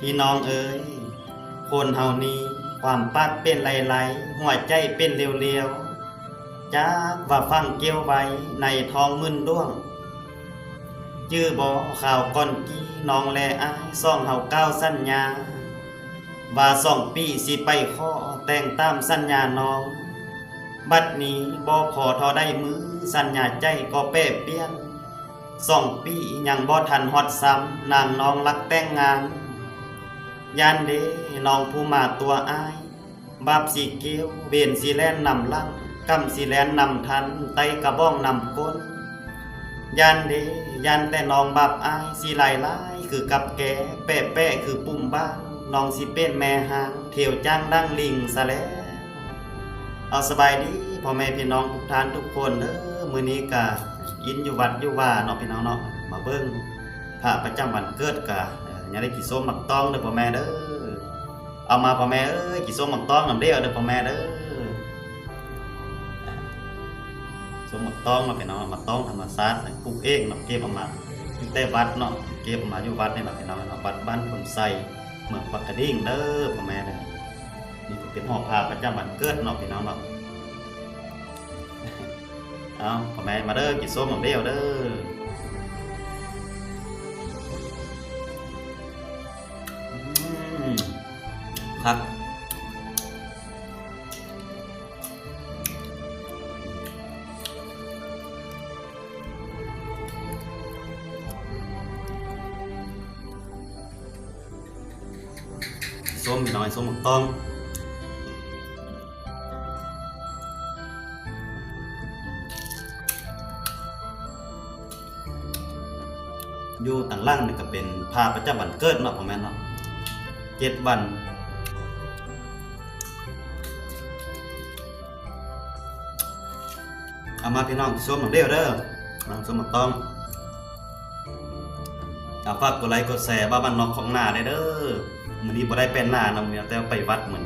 พี่น้องเอ๋ยคนเฮานี้ความปากเป็นไหลๆหัวใจเป็นเลียวๆจากว่าฟังเกี่ยวไว้ในท้องมึนด้วงจื้อบ่ข่าวก่อนกี้น้องแลอายซ่องเฮาก้าวสัญญาว่า2 ปีสิไปขอแต่งตามสัญญาน้องบัดนี้บ่พอทอได้มือสัญญาใจก็แปรเปลี่ยน2 ปียังบ่ทันฮอดซ้ำนางน้องรักแต่งงานยันเดน้องผู้มาตัวอายบาปสิเกี่ยวเวนสิแลนนำลังกำสิแลนนำทันไตกระบ้องนำก้นยันเดยันแต่น้องบาปอายสิหลายคือกับแกแปะคือปุ่มบ้านน้องสิเป็นแม่หางเที่ยวจ้างดังลิงซะแล้วเอาสบายดีพ่อแม่พี่น้องทุกท่านทุกคนเด้อมื้อนี้ก็ยินอยู่วัดอยู่ว่าเนาะพี่น้องเนาะมาเบิ่งพระประจำวันเกิดก็ยังได้กี่ส้มหมักต้องเด้อพ่อแม่เด้อเอามาพ่อแม่เอ้ยกี่ส้มหมักต้องนำเด้อเด้อพ่อแม่เด้อส้มหมักต้องเนาะพี่น้องหมักต้องธรรมชาติปลูกเองเนาะเก็บออกมาอยู่ใต้วัดเนาะเก็บออกมาอยู่วัดนี่เนาะพี่น้องเนาะวัดบ้านคนไซเมืองปักกระดิ่งเด้อพ่อแม่เด้อนี่ก็เป็นห่อผ้าประจำวันเกิดเนาะพี่น้องเนาะเอาพ่อแม่มาเด้อกี่ส้มนำเด้อเด้อครับส้มพี่น้อยส้มหมกต้องอยู่ต่างล่างนี่ก็เป็นผ้าประจำวันเกิดเนาะพ่อแม่เนาะ7 วันเอามาพี่น้องส้มหมกเดียวเด้อน้องส้มหมกต้องฝากกดไลค์กดแชร์บ้านนอกของหน้าได้เด้อมื้อนี้บ่ได้เป็นหน้านำแต่ไปวัดเหมือน